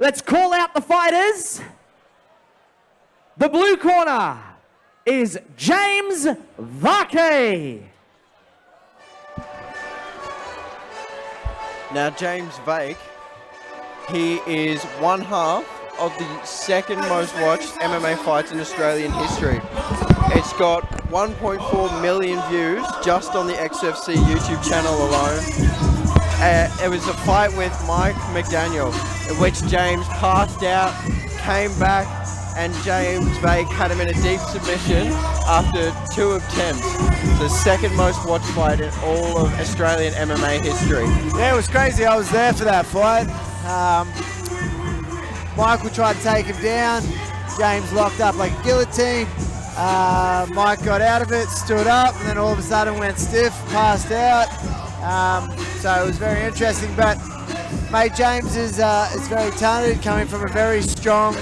Let's call out the fighters. The blue corner is James Vake. Now, James Vake, he is one half of the second most watched MMA fights in Australian history. It's got 1.4 million views just on the XFC YouTube channel alone. It was a fight with Mike McDaniel, in which James passed out, came back, and James Vake had him in a deep submission after 2 attempts. The second most watched fight in all of Australian MMA history. Yeah, it was crazy. I was there for that fight. Michael tried to take him down. James locked up like a guillotine. Mike got out of it, stood up, and then all of a sudden went stiff, passed out. So it was very interesting. But mate, James is very talented, coming from a very strong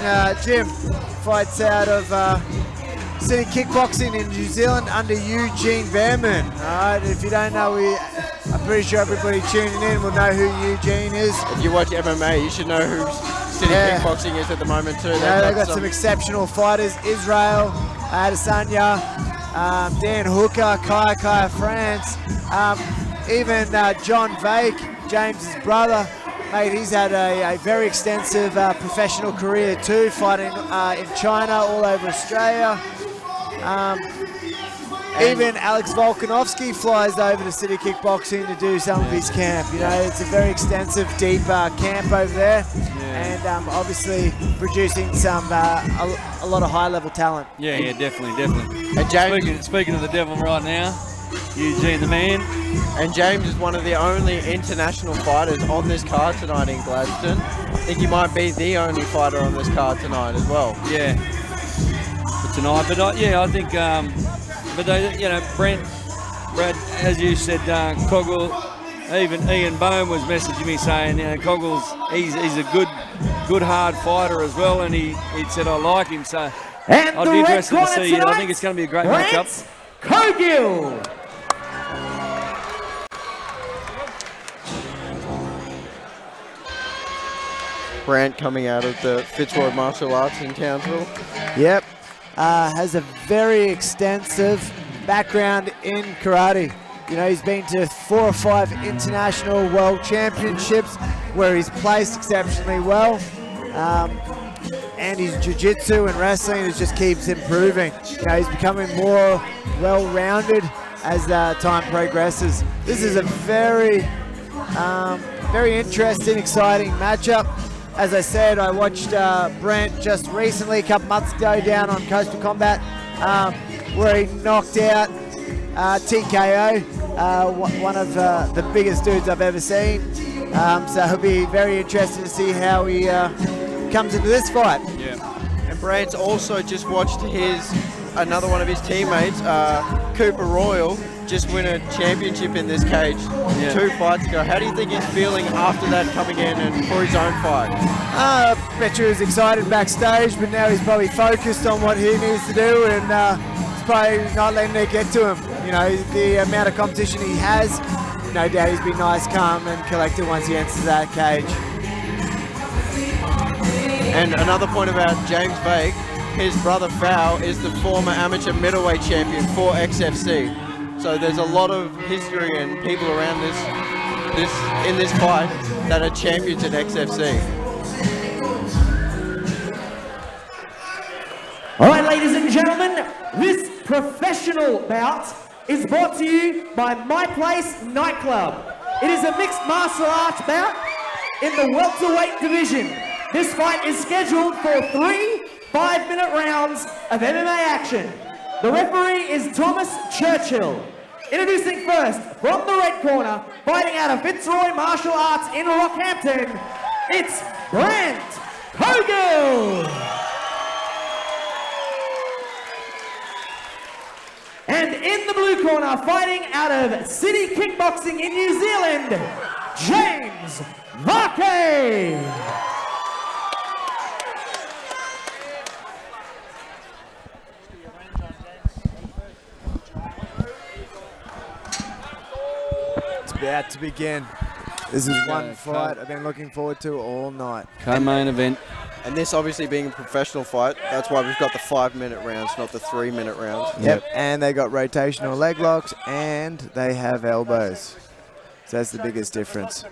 gym. Fights out of City Kickboxing in New Zealand under Eugene Behrman. All right, if you don't know, I'm pretty sure everybody tuning in will know who Eugene is. If you watch MMA, you should know who City Kickboxing is at the moment too. They've got some exceptional fighters. Israel Adesanya, Dan Hooker, Kaya France, even John Vake, James's brother. Mate, he's had a very extensive professional career too, fighting in China, all over Australia. Even Alex Volkanovski flies over to City Kickboxing to do some of his camp. You know, it's a very extensive, deep camp over there, and obviously producing some a lot of high-level talent. Yeah, definitely. And James, speaking of the devil right now, Eugene the man. And James is one of the only international fighters on this card tonight in Gladstone. I think he might be the only fighter on this card tonight as well. Yeah, for tonight. But I think, but they, Brandt, as you said, Cogill, even Ian Bohm was messaging me saying, Coggill's he's a good hard fighter as well, and he said I like him, so and I'd be interested to see. I think it's going to be a great matchup. Cogill. Brandt coming out of the Fitzroy Martial Arts in Townsville. Yep, has a very extensive background in karate. You know, he's been to 4 or 5 international world championships where he's placed exceptionally well. And his jiu-jitsu and wrestling just keeps improving. You know, he's becoming more well-rounded as time progresses. This is a very interesting, exciting matchup. As I said, I watched Brandt just recently, a couple months ago, down on Coastal Combat, where he knocked out TKO, one of the biggest dudes I've ever seen. So it'll be very interesting to see how he comes into this fight. Yeah. And Brandt's also just watched another one of his teammates, Cooper Royal, just win a championship in this cage 2 fights ago. How do you think he's feeling after that, coming in and for his own fight? I bet you he was excited backstage, but now he's probably focused on what he needs to do, and he's probably not letting it get to him. You know, the amount of competition he has, no doubt he's been nice, calm and collected once he enters that cage. And another point about James Vake, his brother Fao is the former amateur middleweight champion for XFC. So there's a lot of history and people around in this fight that are champions at XFC. All right, ladies and gentlemen, this professional bout is brought to you by My Place Nightclub. It is a mixed martial arts bout in the welterweight division. This fight is scheduled for 3 5-minute rounds of MMA action. The referee is Thomas Churchill. Introducing first, from the red corner, fighting out of Fitzroy Martial Arts in Rockhampton, it's Brandt Cogill. And in the blue corner, fighting out of City Kickboxing in New Zealand, James Vake. About to begin. This is one Yeah, fight I've been looking forward to all night. Co-main event. And this obviously being a professional fight, that's why we've got the 5-minute rounds, not the 3-minute rounds. Yep, and they got rotational leg locks and they have elbows. So that's the biggest difference.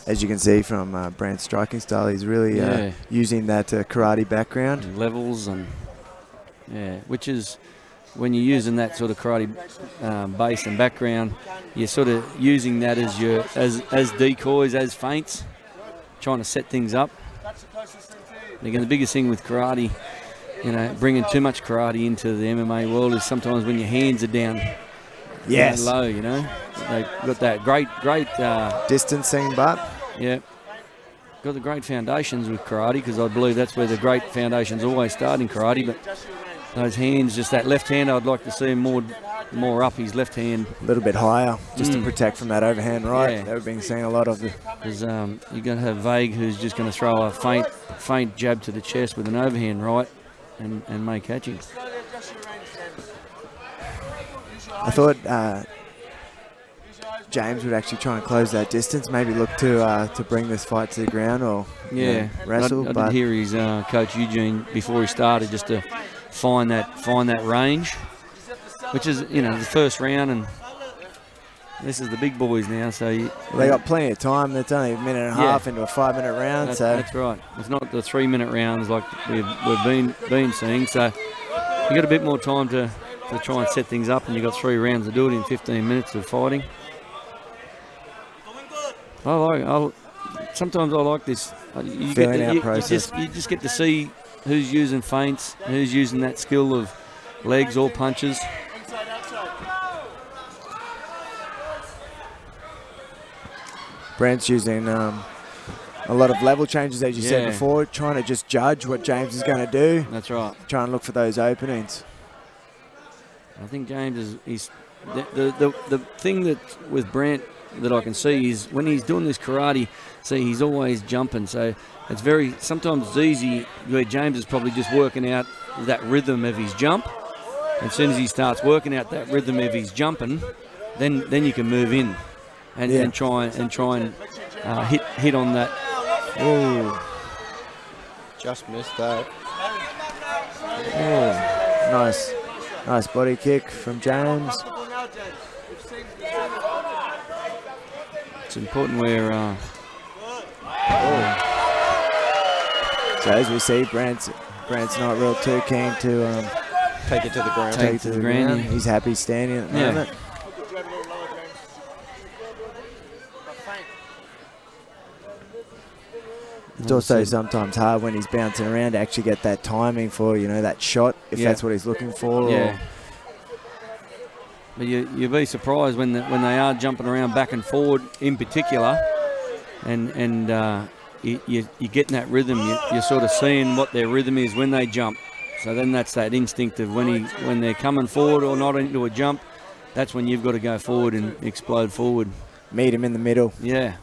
As you can see from Brandt's striking style, he's really using that karate background. Levels and which is when you're using that sort of karate base and background, you're sort of using that as your as decoys, as feints, trying to set things up. And again, the biggest thing with karate, bringing too much karate into the MMA world is sometimes when your hands are down. Yes. Low, They've got that great distancing, but got the great foundations with karate, because I believe that's where the great foundations always start in karate. But those hands, just that left hand, I'd like to see him more up his left hand. a little bit higher, just to protect from that overhand right. Yeah. That we've been seeing a lot of. Because you're going to have Vake, who's just going to throw a faint jab to the chest with an overhand right and may catch him. I thought James would actually try and close that distance, maybe look to bring this fight to the ground or wrestle. I but did hear his coach Eugene before he started, just to find that range, which is the first round, and this is the big boys now. So they got plenty of time. It's only a minute and a half into a 5-minute round. That's right. It's not the 3-minute rounds like we've been seeing. So you got a bit more time to try and set things up, and you've got 3 rounds to do it in 15 minutes of fighting. Sometimes I like this. You just get to see who's using feints, who's using that skill of legs or punches. Brandt's using a lot of level changes, as you said before, trying to just judge what James is going to do. That's right. Try and look for those openings. I think James is the thing that with Brandt that I can see is when he's doing this karate, he's always jumping. So it's sometimes it's easy where James is probably just working out that rhythm of his jump. As soon as he starts working out that rhythm of his jumping, then you can move in and try and hit on that. Ooh. Just missed that. Oh, nice body kick from James. It's important where. So as we see, Brandt's not real too keen to take it to the ground. Take it to the ground. He's happy standing at the moment. It's also sometimes hard when he's bouncing around to actually get that timing for, that shot, if that's what he's looking for. Yeah. But you'll be surprised when they are jumping around back and forward in particular, and you're getting that rhythm. You're sort of seeing what their rhythm is when they jump. So then that's that instinct of when they're coming forward or not into a jump, that's when you've got to go forward and explode forward. Meet him in the middle. Yeah.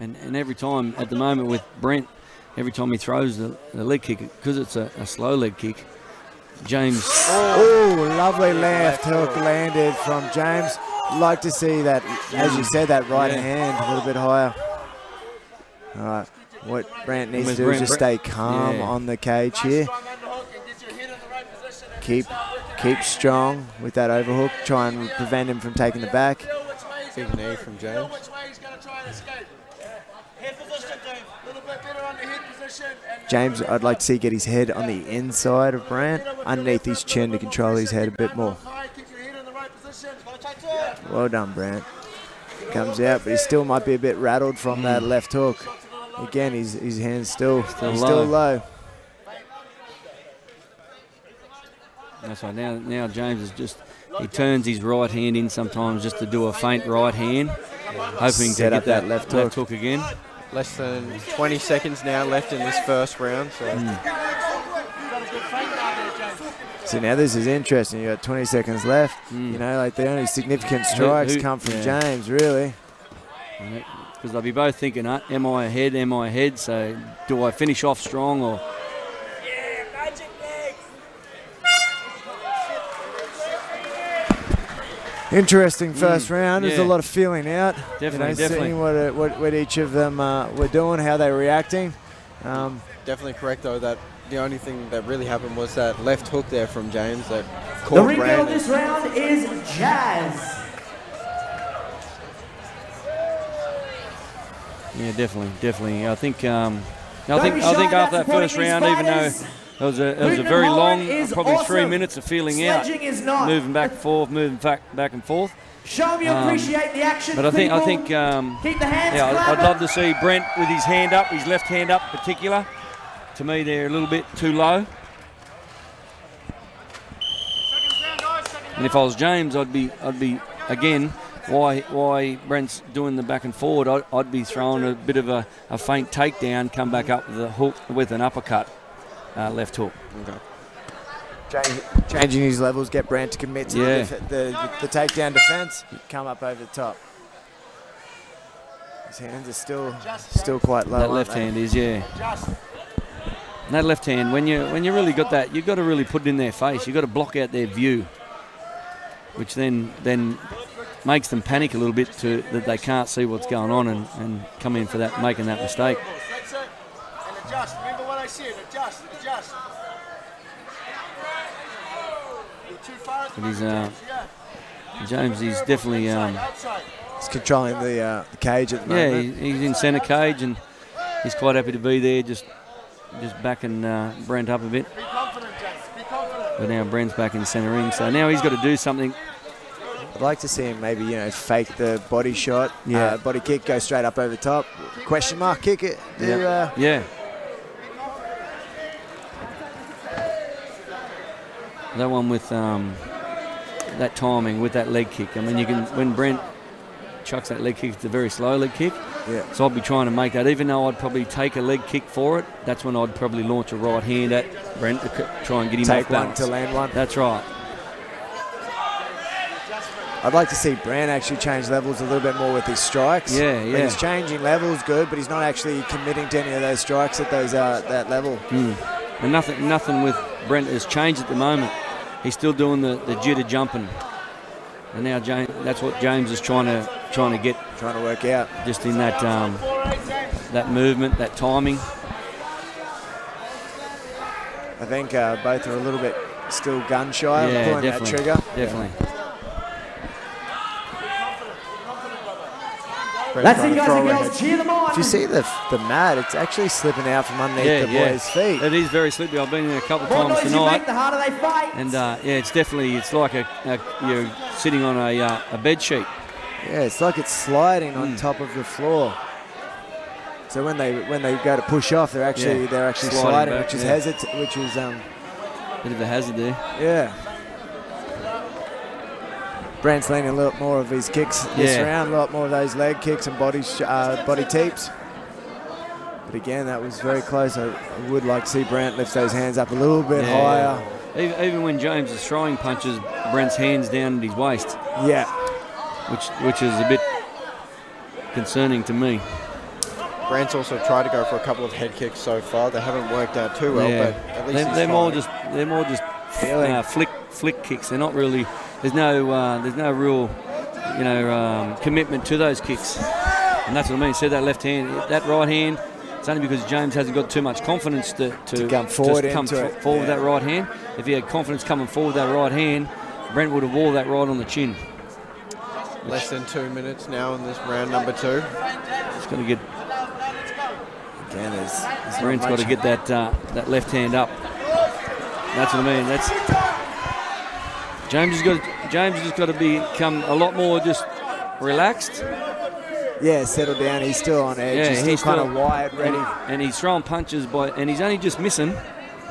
And every time, at the moment with Brandt, every time he throws the leg kick, because it's a slow leg kick, James. Oh, lovely left hook landed from James. Like to see that, as you said, that right hand a little bit higher. All right, what Brandt needs to do is just stay calm on the cage here. Keep strong with that overhook. Try and prevent him from taking the back. Big knee from James. James, I'd like to see get his head on the inside of Brandt, underneath his chin to control his head a bit more. Well done, Brandt. Comes out, but he still might be a bit rattled from that left hook. Again, his hand's still low. That's right. Now James is just, he turns his right hand in sometimes just to do a feint right hand, hoping to get that left hook again. Less than 20 seconds now left in this first round. So now this is interesting. You got 20 seconds left. The only significant strikes come from James, really. Because they'll be both thinking, am I ahead? So do I finish off strong or? Interesting first round. There's a lot of feeling out. Definitely, Seeing what each of them were doing, how they were reacting. Definitely correct though that the only thing that really happened was that left hook there from James that The caught ring girl Brandt. this round is Jazz. Yeah, definitely. I think Don't be after shy that about first supporting round, these even though fighters. it was a Moving very long, forward is probably 3 awesome. minutes of feeling out, Sledging is not. moving back and forth, back and forth. Show them you appreciate the action, But I think people. Keep the hands yeah, I'd clapping. love to see Brandt with his hand up, his left hand up in particular. To me, they're a little bit too low. And if I was James, I'd be again. Why Brent's doing the back and forward? I'd be throwing a bit of a faint takedown, come back up with a hook with an uppercut, left hook. Okay. Changing his levels, get Brandt to commit to the takedown defense, come up over the top. His hands are still quite low. That left hand is, And that left hand, when you really got that, you've got to really put it in their face. You've got to block out their view, which then makes them panic a little bit that they can't see what's going on and come in for that, making that mistake. That's it. And adjust. Remember what I said. Adjust. You're too far at the But he's moment, James. He's definitely outside. He's controlling the cage at the moment. he's in centre cage and he's quite happy to be there, just backing Brandt up a bit. Be confident, James. Be confident. But now Brent's back in centre ring, so now he's got to do something. I'd like to see him maybe fake the body shot, body kick, go straight up over the top, question mark kick it. That one with that timing with that leg kick. I mean, when Brandt chucks that leg kick, it's a very slow leg kick. Yeah. So I'd be trying to make that, even though I'd probably take a leg kick for it. That's when I'd probably launch a right hand at Brandt to try and get him Take off one balance. to land one. That's right. I'd like to see Brandt actually change levels a little bit more with his strikes. Yeah. Like he's changing levels good, but he's not actually committing to any of those strikes at that level. And nothing with Brandt has changed at the moment. He's still doing the jitter jumping, and now that's what James is trying to get, Trying to work out. just in that that movement, that timing. I think both are a little bit still gun shy of Yeah, pulling that definitely. trigger. Definitely. Let's see, guys and girls, cheer them on. If you see the mat, it's actually slipping out from underneath the boys' feet. It is very slippy. I've been in a couple of More times noise you make, tonight, the harder they fight. and it's like you're sitting on a bed sheet. Yeah, it's like it's sliding on top of the floor. So when they go to push off, they're actually sliding, back, which is Bit of a hazard there. yeah. Brandt's landing a lot more of his kicks this round, a lot more of those leg kicks and body teeps. But again, that was very close. I would like to see Brandt lift those hands up a little bit higher. Even when James is throwing punches, Brent's hands down at his waist. Yeah. Which is a bit concerning to me. Brandt's also tried to go for a couple of head kicks so far. They haven't worked out too well, but at least they're more just flick kicks. They're not really. There's no real, commitment to those kicks, and that's what I mean. See that left hand, that right hand. It's only because James hasn't got too much confidence to come forward with that right hand. If he had confidence coming forward with that right hand, Brandt would have wore that right on the chin. Less than 2 minutes now in this round number 2. It's going to get. Again, there's Brent's got to get that left hand up. That's what I mean. That's James has got to become a lot more just relaxed. Yeah, settle down. He's still on edge. Yeah, he's still kind of wired, ready. And he's throwing punches and he's only just missing,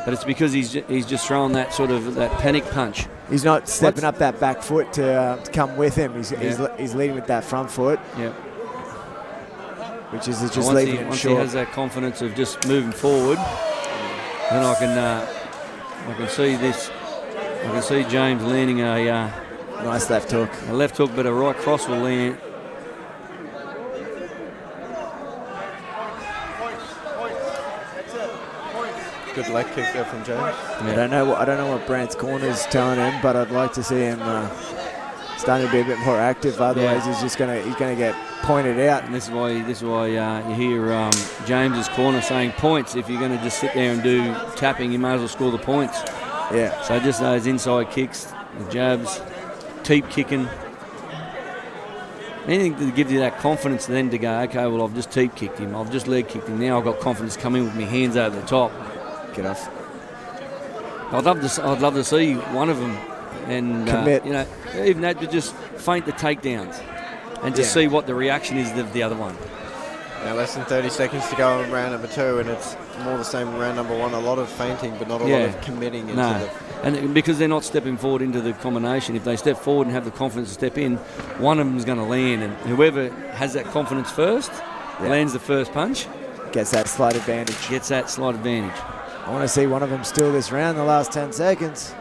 but it's because he's just throwing that sort of that panic punch. He's not stepping up that back foot to come with him. He's leading with that front foot. Yeah. Which is just leaving him once short. he has that confidence of just moving forward, then I can see this. I can see James landing a nice left hook. A left hook, but a right cross will land. Good leg kick there from James. Yeah. I don't know what Brandt's corner is telling him, but I'd like to see him starting to be a bit more active. Otherwise, he's gonna get pointed out. And this is why you hear James's corner saying points. If you're going to just sit there and do tapping, you may as well score the points. Yeah. So just those inside kicks, the jabs, teep kicking. Anything that gives you that confidence then to go, okay, well, I've just teep kicked him, I've just leg kicked him. Now I've got confidence to come in with my hands over the top. Get off. I'd love to see one of them and commit. Even that to just feint the takedowns and just see what the reaction is of the other one. Now less than 30 seconds to go in round number 2, and it's more the same in round number 1. A lot of feinting, but not a lot of committing into the. And because they're not stepping forward into the combination, if they step forward and have the confidence to step in, one of them is going to land, and whoever has that confidence first lands the first punch. Gets that slight advantage. I want to see one of them steal this round in the last 10 seconds.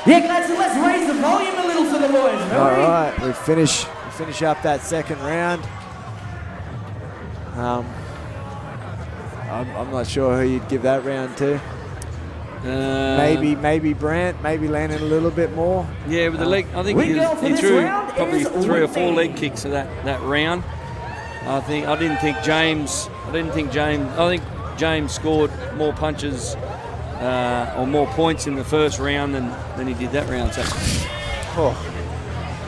Yeah, Gladstone, let's raise the volume a little for the boys. All right, we finish up that second round. I'm not sure who you'd give that round to. Maybe Brandt, maybe landing a little bit more. Yeah, with the leg, I think he threw probably 3 or 4 leg kicks of that round. I think James scored more punches or more points in the first round than he did that round. So,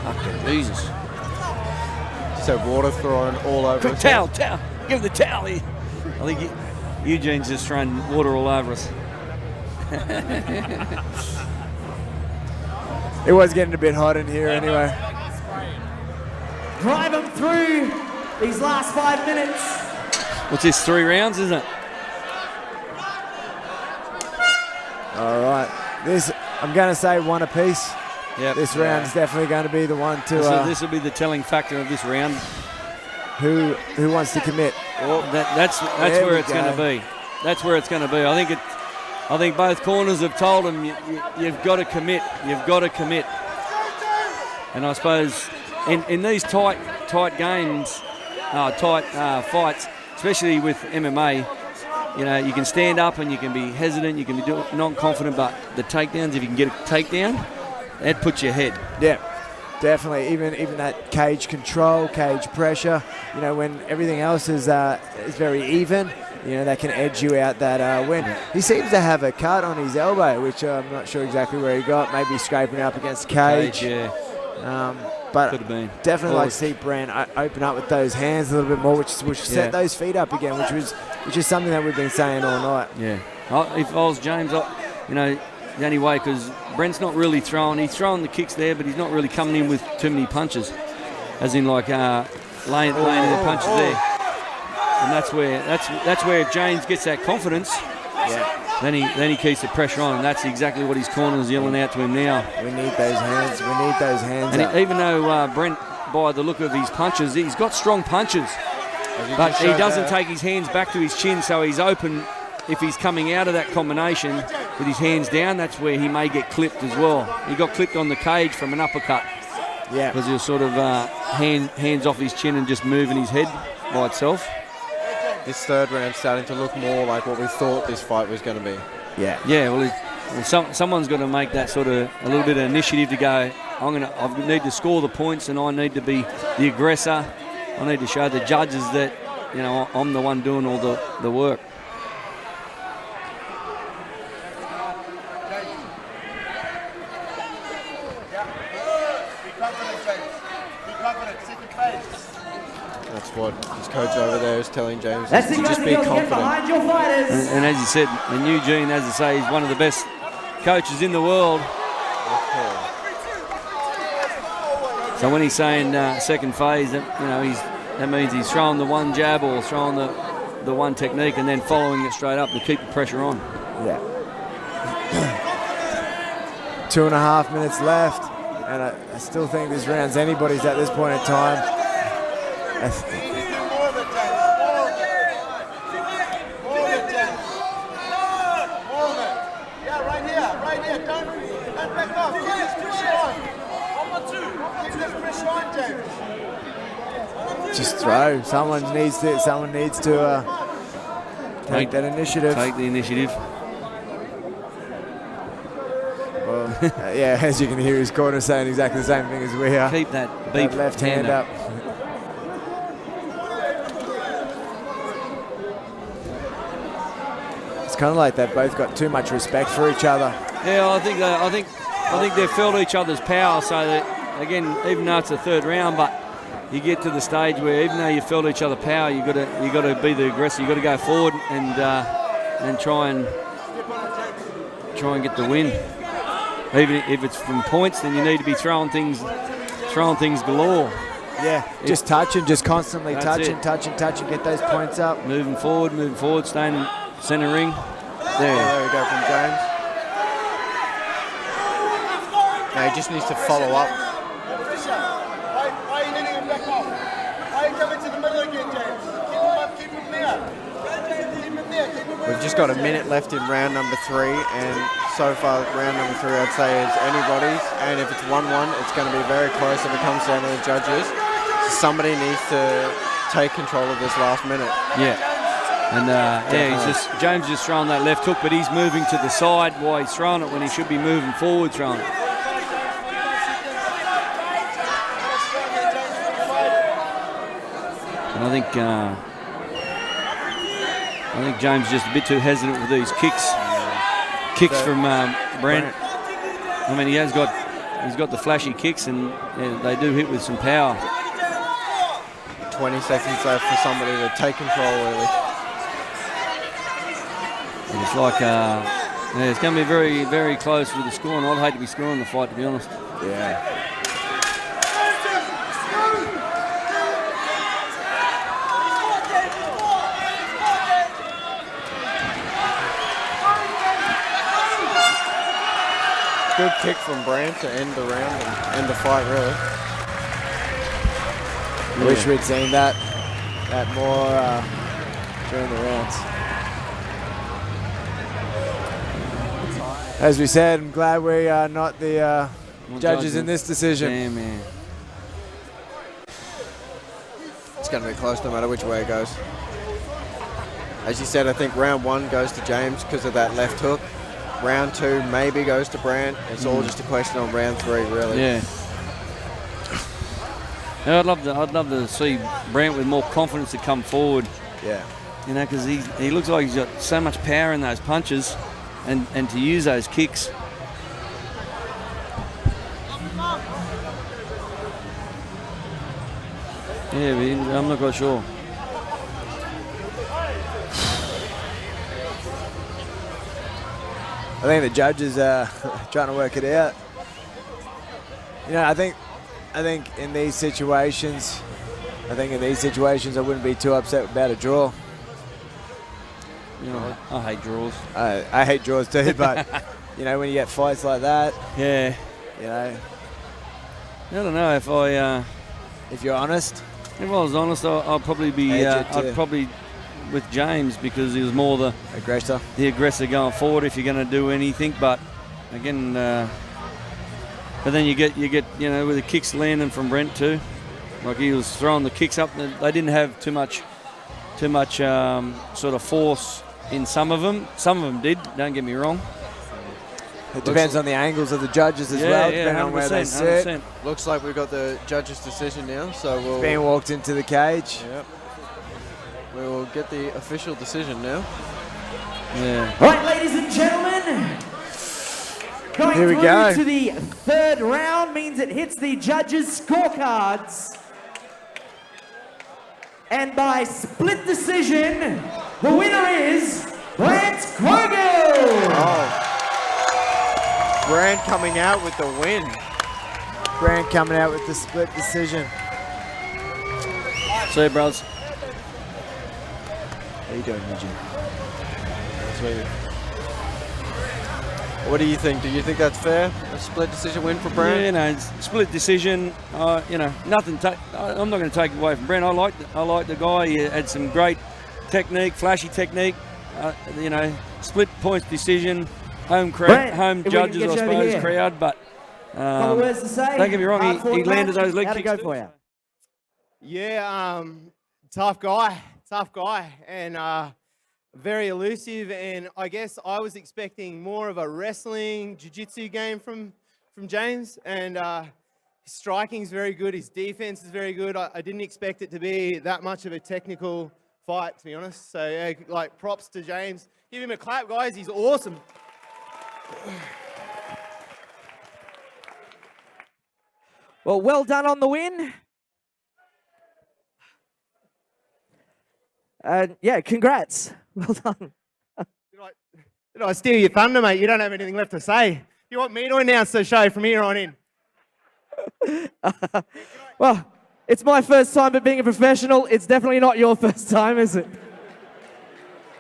fucking Jesus. So water thrown all over us. Towel. Give him the towel. I think Eugene's just throwing water all over us. It was getting a bit hot in here anyway. Drive them through these last 5 minutes. What's this, 3 rounds, isn't it? All right. I'm going to say 1 apiece. Yep. This round is definitely going to be the one to... this will be the telling factor of this round. Who wants to commit? Well, that's where it's going to be. That's where it's going to be. I think both corners have told him you've got to commit. You've got to commit. And I suppose in these tight games, fights, especially with MMA, you can stand up and you can be hesitant, you can be not confident, but the takedowns, if you can get a takedown, that puts you ahead. Yeah, definitely. Even that cage control, cage pressure, when everything else is very even, that can edge you out that win. He seems to have a cut on his elbow, which I'm not sure exactly where he got, maybe scraping up against the cage. But could have been. Definitely like to see Brandt open up with those hands a little bit more, which set those feet up again, which is something that we've been saying all night. Yeah. If I was James, the only way, because Brent's not really throwing. He's throwing the kicks there, but he's not really coming in with too many punches, as in like laying the punches there. And that's where if James gets that confidence, then he keeps the pressure on, and that's exactly what his corner's yelling out to him now. We need those hands. We need those hands. And even though Brandt, by the look of his punches, he's got strong punches, but he doesn't take his hands back to his chin, so he's open. If he's coming out of that combination with his hands down, that's where he may get clipped as well. He got clipped on the cage from an uppercut. Yeah. Because he was sort of hands off his chin and just moving his head by itself. This third round starting to look more like what we thought this fight was going to be. Yeah. Yeah, well, someone's got to make that sort of a little bit of initiative to go, I need to score the points and I need to be the aggressor. I need to show the judges that, I'm the one doing all the work. That's what his coach over there is telling James. That's to just be confident. Behind your fighters. And as you said, and Eugene, as I say, he's one of the best coaches in the world. So when he's saying second phase, that means he's throwing the one jab or throwing the one technique and then following it straight up to keep the pressure on. Yeah. 2.5 minutes left, and I still think this round's anybody's at this point in time. Right here. Don't back off. Keep this pressure on. Keep this pressure on, James. Just throw. Someone needs to Take that initiative. Take the initiative. Well, yeah, as you can hear his corner saying exactly the same thing as we are. Keep that That beep left hand up. It's kind of like they've both got too much respect for each other. Yeah, I think they've felt each other's power. So that again, even though it's the third round, but you get to the stage where even though you felt each other power, you got to be the aggressor. You got to go forward and try and get the win. Even if it's from points, then you need to be throwing things galore. Yeah, just touching, just constantly That's touching, get those points up. Moving forward, staying in centre ring. There we go from James. Now he just needs to follow up. Why are you letting him back off? Why are you coming to the middle again, James? Keep him there. We've just got a minute left in round number 3, and so far round number 3 I'd say is anybody's, and if it's 1-1 it's going to be very close if it comes down to the judges. So somebody needs to take control of this last minute. Yeah. And James just throwing that left hook, but he's moving to the side while he's throwing it when he should be moving forward throwing it. And I think James is just a bit too hesitant with these kicks from Brandt. I mean, he's got the flashy kicks, and they do hit with some power. 20 seconds left for somebody to take control early. And it's like it's going to be very, very close with the score, and I'd hate to be scoring the fight, to be honest. Yeah. Good kick from Brandt to end the round and end the fight, really. I wish we'd seen that more during the rounds. As we said, I'm glad we are not the judges in this decision. Damn, man. It's going to be close no matter which way it goes. As you said, I think round 1 goes to James because of that left hook. Round 2 maybe goes to Brandt. It's all just a question on round 3, really. Yeah. Yeah, I'd love to see Brandt with more confidence to come forward. Yeah. You know, because he looks like he's got so much power in those punches, and to use those kicks. Yeah, I'm not quite sure. I think the judges are trying to work it out. You know, I think in these situations, I wouldn't be too upset about a draw. You know, I hate draws. I hate draws too, but you know, when you get fights like that, Yeah. you know, I don't know if you're honest, if I was honest, I'd probably be. I'd probably with James because he was more the aggressor going forward if you're going to do anything. But again, but then you get with the kicks landing from Brandt too. Like he was throwing the kicks up. They didn't have too much sort of force in some of them. Some of them did. Don't get me wrong. It depends on the angles of the judges as well, depending on where they sit. 100%. Looks like we've got the judges' decision now, so we'll... Being walked into the cage. Yep. We will get the official decision now. Yeah. All right, ladies and gentlemen. Going Here we through go. to the third round means it hits the judges' scorecards. And by split decision, the winner is Brandt Cogill. Oh. Brandt coming out with the win. Brandt coming out with the split decision. See you, bros. How you doing, Eugene? What do you think? Do you think that's fair? A split decision win for Brandt? Yeah, it's split decision. Nothing. I'm not going to take it away from Brandt. I like the guy. He had some great technique, flashy technique. Split points decision. Home judges, I suppose, crowd. But Couple words to say. don't get me wrong. He landed those leg How'd it kicks. go for you? Yeah, tough guy, and very elusive, and I guess I was expecting more of a wrestling, jiu-jitsu game from James, and his striking's very good, his defense is very good. I didn't expect it to be that much of a technical fight, to be honest. So, yeah, like, props to James. Give him a clap, guys. He's awesome. Well done on the win. Yeah, congrats. Well done. Did I steal your thunder, mate? You don't have anything left to say. You want me to announce the show from here on in? Well, it's my first time at being a professional. It's definitely not your first time, is it?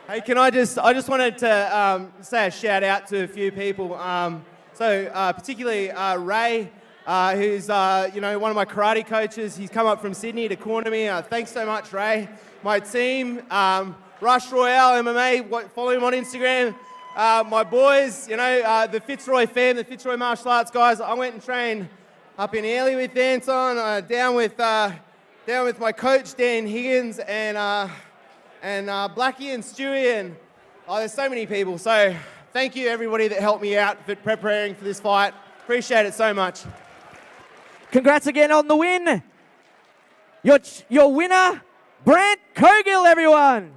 Hey, I just wanted to say a shout out to a few people. Particularly Ray, who's one of my karate coaches. He's come up from Sydney to corner me. Thanks so much, Ray. My team, Rush Royale MMA, follow him on Instagram. My boys, the Fitzroy fam, the Fitzroy Martial Arts guys. I went and trained up in Airlie with Anton, down with my coach Dan Higgins, and Blackie and Stewie, and there's so many people. So thank you everybody that helped me out for preparing for this fight. Appreciate it so much. Congrats again on the win. Your winner, Brandt Cogill, everyone.